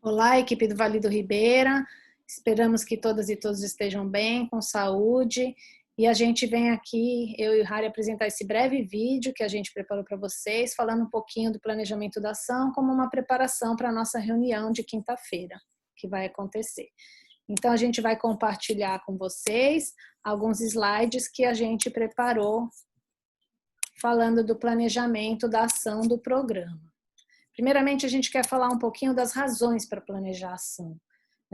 Olá, equipe do Vale do Ribeira. Esperamos que todas e todos estejam bem, com saúde. E a gente vem aqui, eu e o Harry, apresentar esse breve vídeo que a gente preparou para vocês, falando um pouquinho do planejamento da ação como uma preparação para a nossa reunião de quinta-feira, que vai acontecer. Então, a gente vai compartilhar com vocês alguns slides que a gente preparou falando do planejamento da ação do programa. Primeiramente, a gente quer falar um pouquinho das razões para planejar a ação.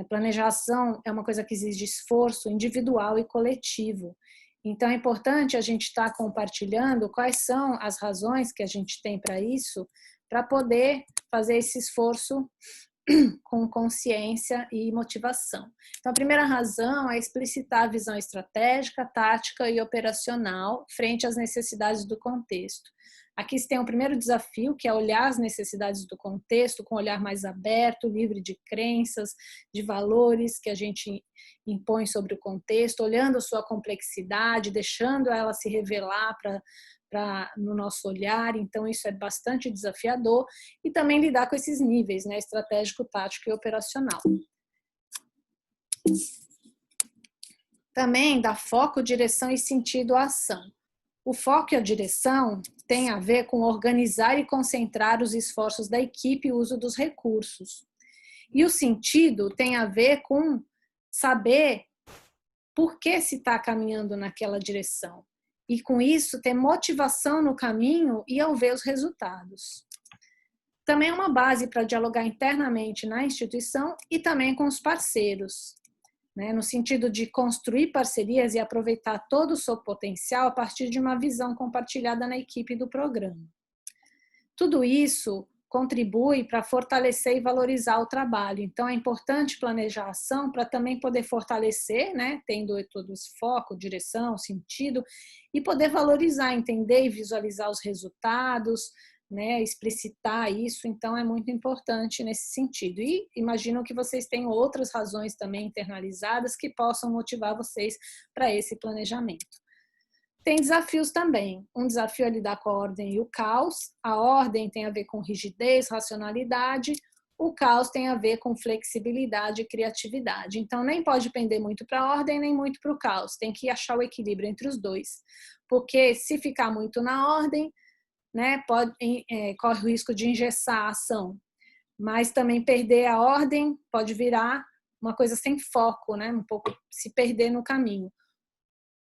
Planejar a ação é uma coisa que exige esforço individual e coletivo. Então, é importante a gente estar compartilhando quais são as razões que a gente tem para isso, para poder fazer esse esforço com consciência e motivação. Então, a primeira razão é explicitar a visão estratégica, tática e operacional frente às necessidades do contexto. Aqui se tem o primeiro desafio, que é olhar as necessidades do contexto com um olhar mais aberto, livre de crenças, de valores que a gente impõe sobre o contexto, olhando a sua complexidade, deixando ela se revelar no nosso olhar. Então, isso é bastante desafiador. E também lidar com esses níveis, né, estratégico, tático e operacional. Também dá foco, direção e sentido à ação. O foco e a direção tem a ver com organizar e concentrar os esforços da equipe e o uso dos recursos. E o sentido tem a ver com saber por que se está caminhando naquela direção. E com isso ter motivação no caminho e ao ver os resultados. Também é uma base para dialogar internamente na instituição e também com os parceiros, né, no sentido de construir parcerias e aproveitar todo o seu potencial a partir de uma visão compartilhada na equipe do programa. Tudo isso contribui para fortalecer e valorizar o trabalho. Então, é importante planejar a ação para também poder fortalecer, né, tendo todo esse foco, direção, sentido, e poder valorizar, entender e visualizar os resultados, né, explicitar isso. Então, é muito importante nesse sentido. E imagino que vocês tenham outras razões também internalizadas que possam motivar vocês para esse planejamento. Tem desafios também. Um desafio é lidar com a ordem e o caos. A ordem tem a ver com rigidez, racionalidade. O caos tem a ver com flexibilidade e criatividade. Então, nem pode pender muito para a ordem, nem muito para o caos. Tem que achar o equilíbrio entre os dois. Porque se ficar muito na ordem, né, corre o risco de engessar a ação. Mas também perder a ordem pode virar uma coisa sem foco, né, um pouco se perder no caminho.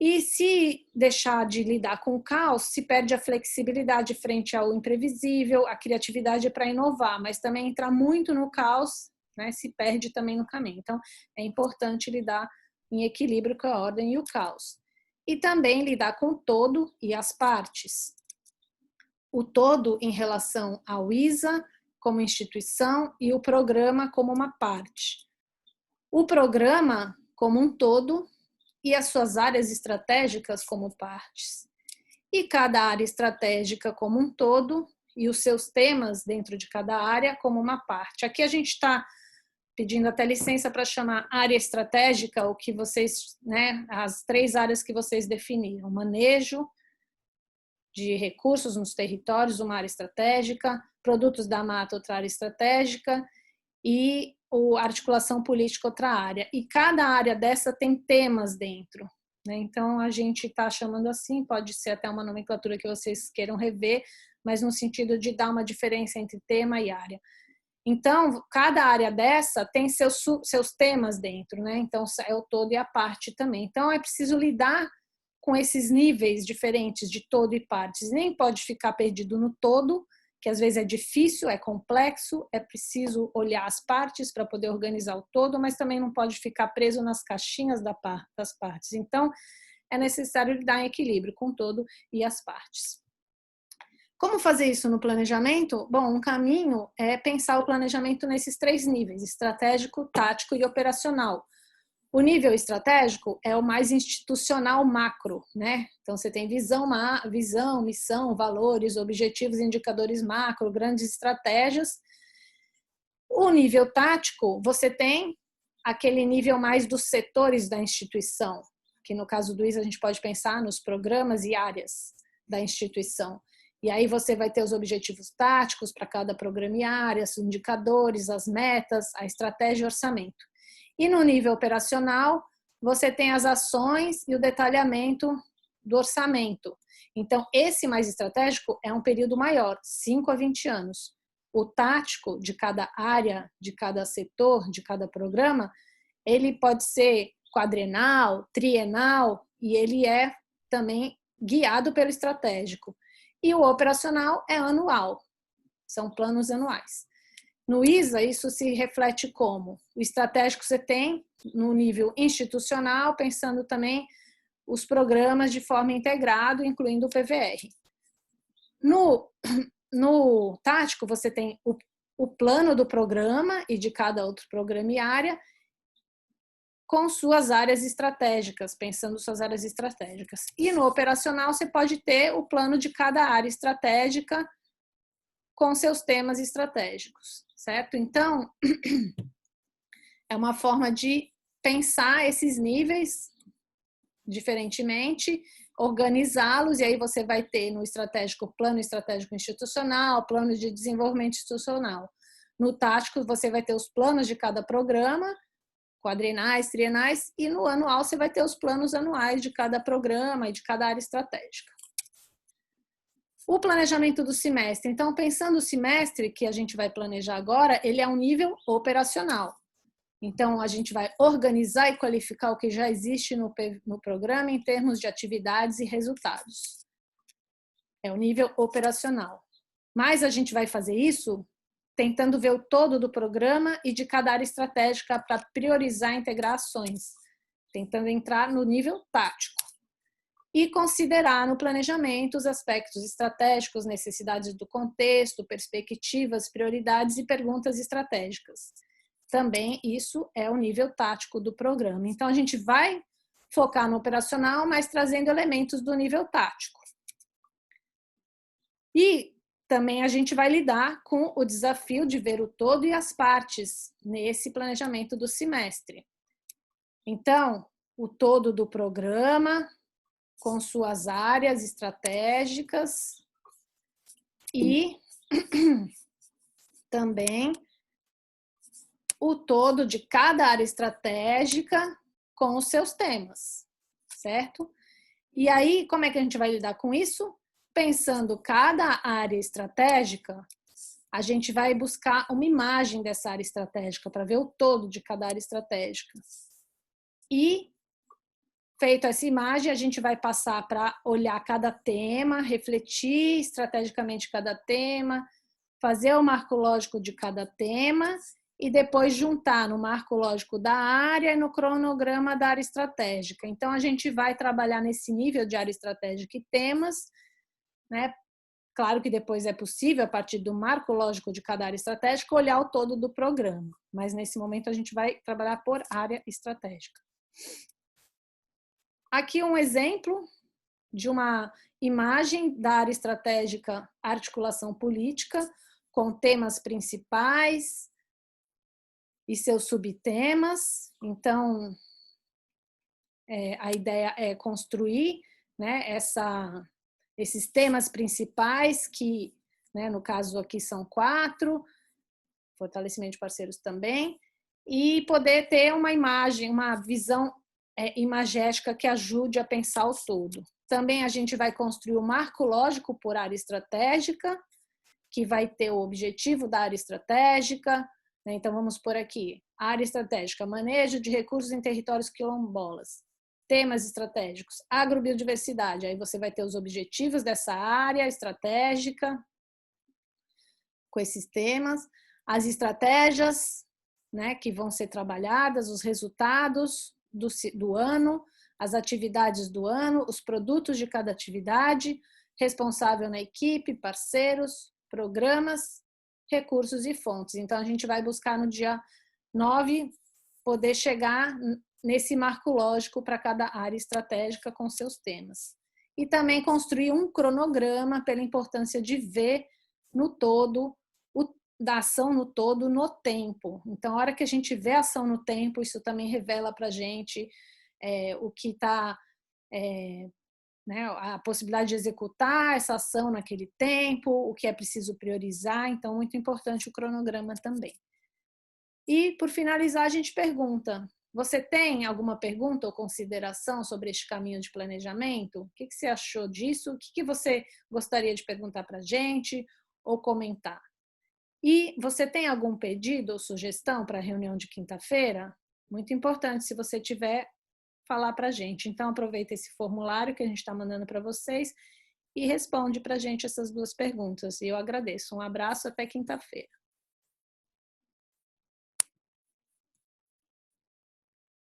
E se deixar de lidar com o caos, se perde a flexibilidade frente ao imprevisível, a criatividade para inovar, mas também entrar muito no caos, né, se perde também no caminho. Então, é importante lidar em equilíbrio com a ordem e o caos. E também lidar com o todo e as partes. O todo em relação ao ISA como instituição e o programa como uma parte. O programa como um todo e as suas áreas estratégicas como partes. E cada área estratégica como um todo e os seus temas dentro de cada área como uma parte. Aqui a gente está pedindo até licença para chamar área estratégica, o que vocês, né, as 3 áreas que vocês definiram: manejo de recursos nos territórios, uma área estratégica, produtos da mata, outra área estratégica, e a articulação política, outra área. E cada área dessa tem temas dentro, né? Então, a gente está chamando assim, pode ser até uma nomenclatura que vocês queiram rever, mas no sentido de dar uma diferença entre tema e área. Então, cada área dessa tem seus temas dentro, né? Então, é o todo e a parte também. Então, é preciso lidar com esses níveis diferentes de todo e partes. Nem pode ficar perdido no todo, que às vezes é difícil, é complexo, é preciso olhar as partes para poder organizar o todo, mas também não pode ficar preso nas caixinhas das partes. Então, é necessário lidar em equilíbrio com o todo e as partes. Como fazer isso no planejamento? Bom, um caminho é pensar o planejamento nesses 3 níveis: estratégico, tático e operacional. O nível estratégico é o mais institucional macro, né? Então, você tem visão, missão, valores, objetivos, indicadores macro, grandes estratégias. O nível tático, você tem aquele nível mais dos setores da instituição, que no caso do ISA a gente pode pensar nos programas e áreas da instituição. E aí você vai ter os objetivos táticos para cada programa e área, os indicadores, as metas, a estratégia e orçamento. E no nível operacional, você tem as ações e o detalhamento do orçamento. Então, esse mais estratégico é um período maior, 5 a 20 anos. O tático de cada área, de cada setor, de cada programa, ele pode ser quadrenal, trienal, e ele é também guiado pelo estratégico. E o operacional é anual, são planos anuais. No ISA, isso se reflete como? O estratégico você tem no nível institucional, pensando também os programas de forma integrada, incluindo o PVR. No tático, você tem o plano do programa e de cada outro programa e área, com suas áreas estratégicas, pensando suas áreas estratégicas. E no operacional, você pode ter o plano de cada área estratégica com seus temas estratégicos, certo? Então, é uma forma de pensar esses níveis diferentemente, organizá-los, e aí você vai ter no estratégico, plano estratégico institucional, plano de desenvolvimento institucional. No tático, você vai ter os planos de cada programa, quadrenais, trienais, e no anual você vai ter os planos anuais de cada programa e de cada área estratégica. O planejamento do semestre. Então, pensando o semestre que a gente vai planejar agora, ele é um nível operacional. Então, a gente vai organizar e qualificar o que já existe no programa em termos de atividades e resultados. É o nível operacional. Mas a gente vai fazer isso tentando ver o todo do programa e de cada área estratégica para priorizar e integrar ações, tentando entrar no nível tático. E considerar no planejamento os aspectos estratégicos, necessidades do contexto, perspectivas, prioridades e perguntas estratégicas. Também isso é o nível tático do programa. Então, a gente vai focar no operacional, mas trazendo elementos do nível tático. E também a gente vai lidar com o desafio de ver o todo e as partes nesse planejamento do semestre. Então, o todo do programa, com suas áreas estratégicas e também o todo de cada área estratégica com os seus temas, certo? E aí, como é que a gente vai lidar com isso? Pensando cada área estratégica, a gente vai buscar uma imagem dessa área estratégica para ver o todo de cada área estratégica. E, feita essa imagem, a gente vai passar para olhar cada tema, refletir estrategicamente cada tema, fazer o marco lógico de cada tema e depois juntar no marco lógico da área e no cronograma da área estratégica. Então, a gente vai trabalhar nesse nível de área estratégica e temas, né? Claro que depois é possível, a partir do marco lógico de cada área estratégica, olhar o todo do programa, mas nesse momento a gente vai trabalhar por área estratégica. Aqui um exemplo de uma imagem da área estratégica articulação política, com temas principais e seus subtemas. Então, a ideia é construir, né, esses temas principais, que, né, no caso aqui são 4, fortalecimento de parceiros também, e poder ter uma imagem, uma visão imagética que ajude a pensar o todo. Também a gente vai construir o marco lógico por área estratégica, que vai ter o objetivo da área estratégica, né? Então vamos por aqui, área estratégica, manejo de recursos em territórios quilombolas, temas estratégicos, agrobiodiversidade, aí você vai ter os objetivos dessa área estratégica, com esses temas, as estratégias, né, que vão ser trabalhadas, os resultados do ano, as atividades do ano, os produtos de cada atividade, responsável na equipe, parceiros, programas, recursos e fontes. Então, a gente vai buscar no dia 9 poder chegar nesse marco lógico para cada área estratégica com seus temas. E também construir um cronograma pela importância de ver no todo, da ação no todo, no tempo. Então, a hora que a gente vê a ação no tempo, isso também revela para a gente o que está né, a possibilidade de executar essa ação naquele tempo, o que é preciso priorizar, então muito importante o cronograma também. E, por finalizar, a gente pergunta, você tem alguma pergunta ou consideração sobre este caminho de planejamento? O que você achou disso? O que você gostaria de perguntar para a gente ou comentar? E você tem algum pedido ou sugestão para a reunião de quinta-feira? Muito importante, se você tiver, falar para a gente. Então, aproveita esse formulário que a gente está mandando para vocês e responde para a gente essas duas perguntas. E eu agradeço. Um abraço, até quinta-feira.